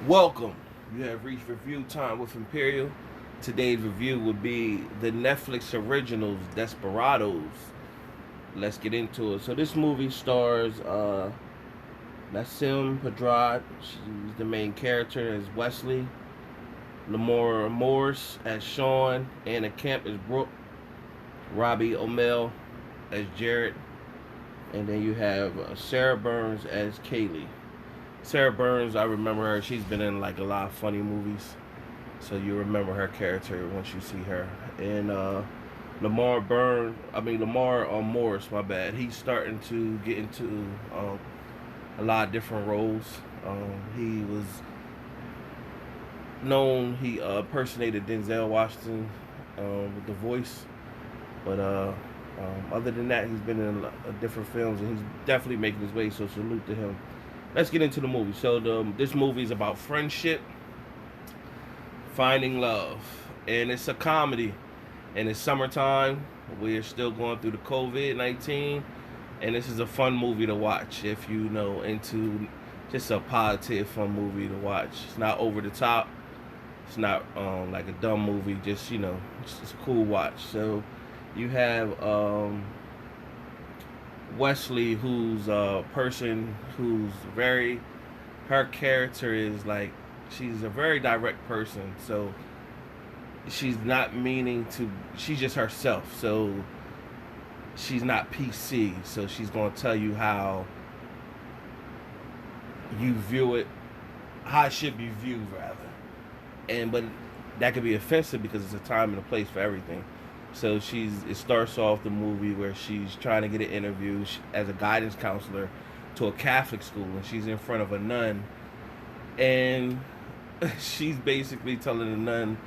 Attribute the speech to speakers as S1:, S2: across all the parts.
S1: Welcome. You have reached review time with Imperial. Today's review would be the Netflix originals Desperados. Let's get into it. So this movie stars Nassim Pedrad. She's the main character as Wesley. Lamora Morris as Sean. Anna Kemp as Brooke. Robbie O'Mell as Jared. And then you have Sarah Burns as Kaylee. Sarah Burns, I remember her. She's been in like a lot of funny movies, so you remember her character once you see her. And Lamar Morris, my bad. He's starting to get into a lot of different roles. He was known. He impersonated Denzel Washington with the voice, but other than that, he's been in different films, and he's definitely making his way. So salute to him. Let's get into the movie. So this movie is about friendship, finding love, and it's a comedy. And it's summertime. We're still going through the COVID-19, and this is a fun movie to watch if you know into just a positive, fun movie to watch. It's not over the top. It's not like a dumb movie. Just it's a cool watch. So you have Wesley, who's a person who's very, her character is like, she's a very direct person. So she's not meaning to, she's just herself. So she's not PC. So she's going to tell you how you view it, how it should be viewed, rather. But that could be offensive because it's a time and a place for everything. So it starts off the movie where she's trying to get an interview as a guidance counselor to a Catholic school, and she's in front of a nun, and she's basically telling the nun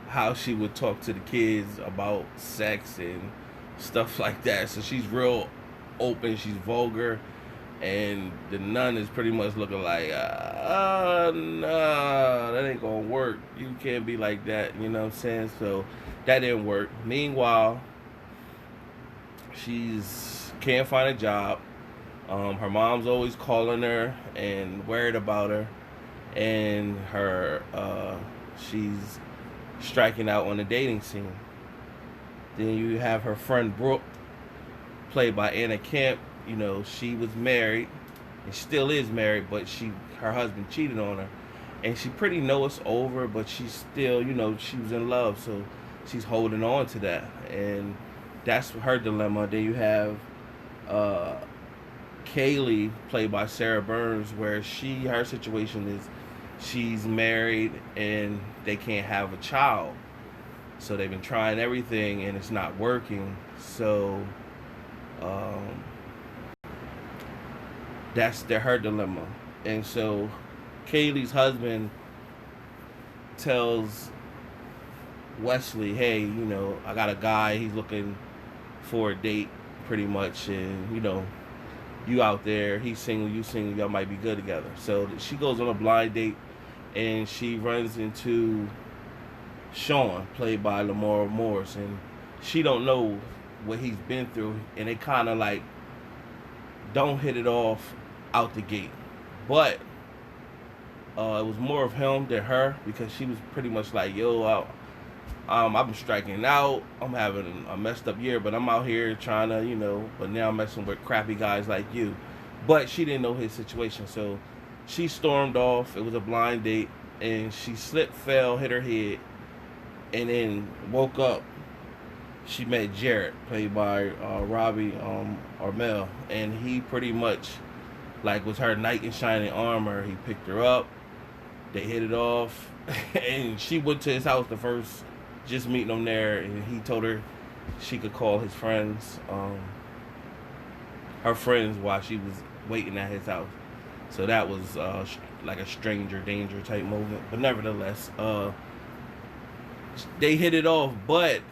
S1: how she would talk to the kids about sex and stuff like that. So she's real open, she's vulgar, and the nun is pretty much looking like, no, that ain't gonna work. You can't be like that, you know what I'm saying? So that didn't work. Meanwhile, she's can't find a job. Her mom's always calling her and worried about her, and she's striking out on the dating scene. Then you have her friend Brooke, played by Anna Kemp. You know, she was married and still is married, but her husband cheated on her, and she pretty know it's over, but she's still, she was in love, so she's holding on to that, and that's her dilemma. Then you have Kaylee, played by Sarah Burns, where her situation is she's married and they can't have a child, so they've been trying everything and it's not working. So um, that's her dilemma. And so Kaylee's husband tells Wesley, hey, I got a guy, he's looking for a date pretty much, and you out there, he's single, you single, y'all might be good together. So she goes on a blind date, and she runs into Sean, played by Lamar Morris, and she don't know what he's been through, and they kind of like don't hit it off out the gate. But it was more of him than her, because she was pretty much like, yo, I've been striking out. I'm having a messed up year, but I'm out here trying to, but now I'm messing with crappy guys like you. But she didn't know his situation, so she stormed off. It was a blind date, and she slipped, fell, hit her head, and then woke up. She met Jared, played by Robbie O'Mell, and he pretty much like was her knight in shining armor. He picked her up. They hit it off, and she went to his house the first, just meeting him there, and he told her she could call his friends, her friends, while she was waiting at his house. So that was like a stranger danger type moment. But nevertheless, they hit it off. But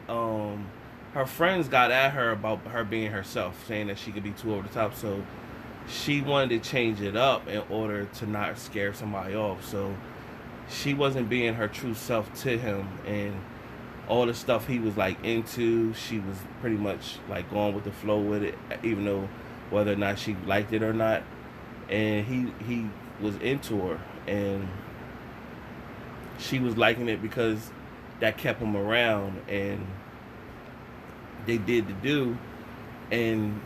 S1: her friends got at her about her being herself, saying that she could be too over the top. So she wanted to change it up in order to not scare somebody off. So she wasn't being her true self to him, and all the stuff he was like into, she was pretty much like going with the flow with it, even though whether or not she liked it or not. And he was into her, and she was liking it because that kept him around, and they did the do, and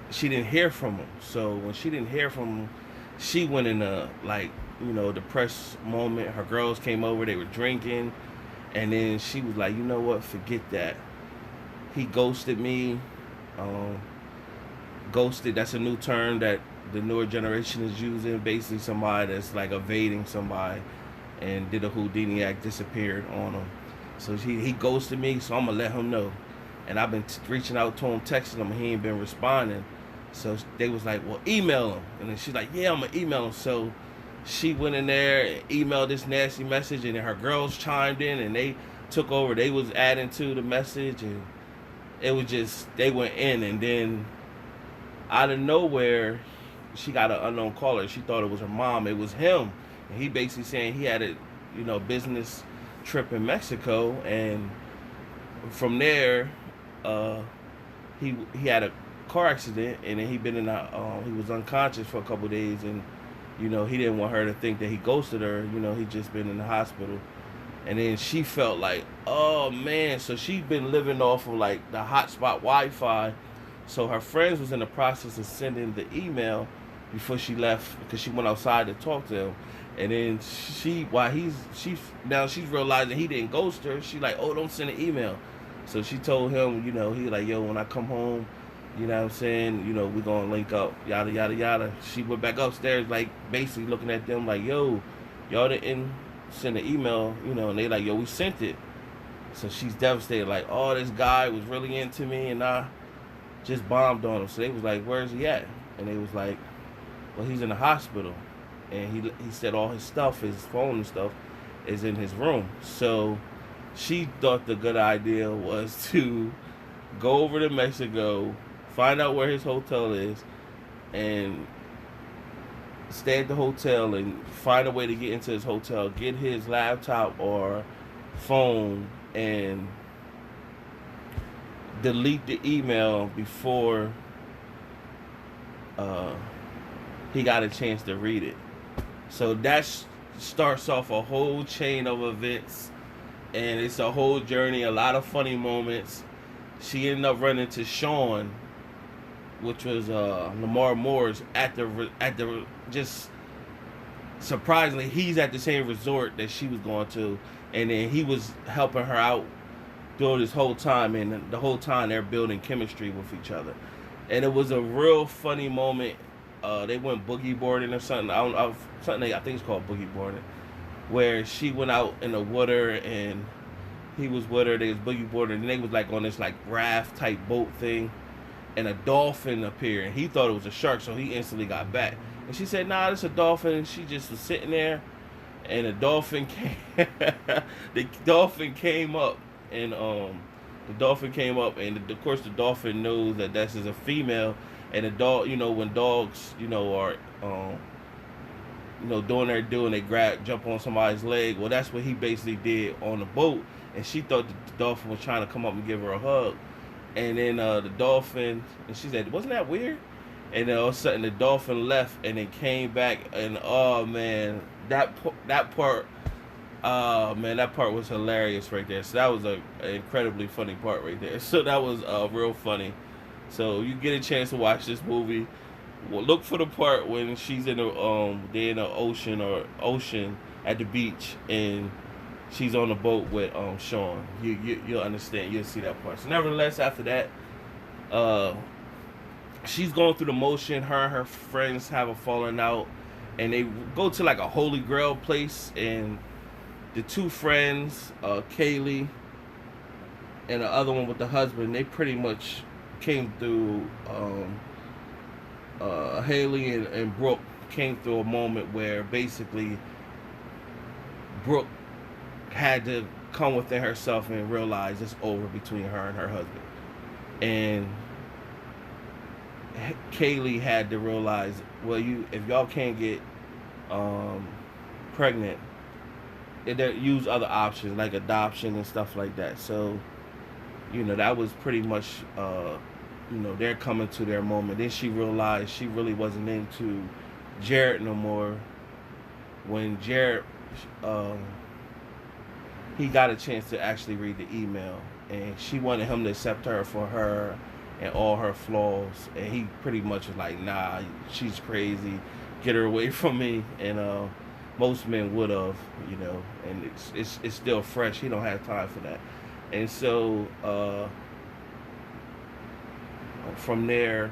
S1: she didn't hear from him. So when she didn't hear from him, she went in a, like, depressed moment. Her girls came over, they were drinking, and then she was like, you know what, forget that. He ghosted me. Ghosted, that's a new term that the newer generation is using. Basically somebody that's like evading somebody, and did a Houdini act, disappeared on him. So he ghosted me, so I'm gonna let him know. And I've been reaching out to him, texting him, he ain't been responding. So they was like, well, email him. And then she's like, yeah, I'm gonna email him. So she went in there and emailed this nasty message, and then her girls chimed in, and they took over. They was adding to the message, and it was just, they went in. And then out of nowhere, she got an unknown caller. She thought it was her mom. It was him. And he basically saying he had a business trip in Mexico, and from there, he had a car accident, and then he was unconscious for a couple of days, and he didn't want her to think that he ghosted her. He just been in the hospital, and then she felt like, oh man, so she'd been living off of like the hotspot Wi-Fi. So her friends was in the process of sending the email before she left, because she went outside to talk to him. And then she's realizing he didn't ghost her. She like, oh, don't send an email. So she told him, he like, yo, when I come home, you know what I'm saying, we gonna link up, yada yada yada. She went back upstairs, like basically looking at them like, yo, y'all didn't send an email, and they like, yo, we sent it. So she's devastated, like, oh, this guy was really into me, and I just bombed on him. So they was like, where's he at? And they was like, well, he's in the hospital, and he said all his stuff, his phone and stuff, is in his room. So she thought the good idea was to go over to Mexico, find out where his hotel is, and stay at the hotel and find a way to get into his hotel, get his laptop or phone, and delete the email before he got a chance to read it. So that starts off a whole chain of events, and it's a whole journey, a lot of funny moments. She ended up running to Sean, which was Lamar Moore's, at the just surprisingly, he's at the same resort that she was going to, and then he was helping her out through this whole time, and the whole time they're building chemistry with each other. And it was a real funny moment. They went boogie boarding or something. I think it's called boogie boarding, where she went out in the water and he was with her. They was boogie boarding, and they was like on this like raft type boat thing, and a dolphin appeared, and he thought it was a shark, so he instantly got back. And she said, nah, it's a dolphin. And she just was sitting there, and the dolphin came the dolphin came up, and of course the dolphin knows that this is a female. And the dog, when dogs, are, doing their due, and they jump on somebody's leg. Well, that's what he basically did on the boat. And she thought that the dolphin was trying to come up and give her a hug. And then the dolphin, and she said, wasn't that weird? And then all of a sudden the dolphin left, and then came back. And oh man, that part was hilarious right there. So that was an incredibly funny part right there. So that was real funny. So you get a chance to watch this movie. Well, look for the part when she's in they're in the ocean at the beach, and she's on the boat with Sean. You'll understand. You'll see that part. So nevertheless, after that, she's going through the motion. Her and her friends have a falling out, and they go to like a Holy Grail place, and the two friends, Kaylee and the other one with the husband, they pretty much came through, Haley and Brooke came through a moment where basically Brooke had to come within herself and realize it's over between her and her husband. And Kaylee had to realize, well, if y'all can't get pregnant, use other options like adoption and stuff like that. So that was pretty much, they're coming to their moment. Then she realized she really wasn't into Jared no more, when Jared, um, he got a chance to actually read the email, and she wanted him to accept her for her and all her flaws, and he pretty much was like, "Nah, she's crazy, get her away from me." And most men would have, you know, and it's still fresh. He don't have time for that, and so from there,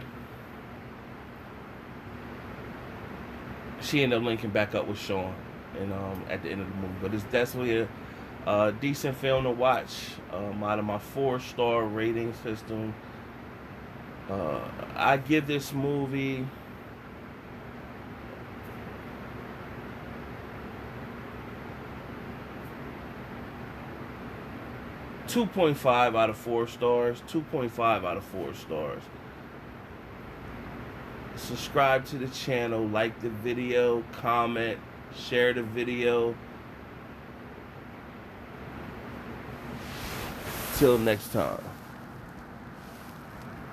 S1: she ended up linking back up with Sean, and at the end of the movie. But it's definitely a decent film to watch. Out of my 4-star rating system, I give this movie 2.5 out of 4 stars. 2.5 out of 4 stars. Subscribe to the channel, like the video, comment, share the video. Till next time.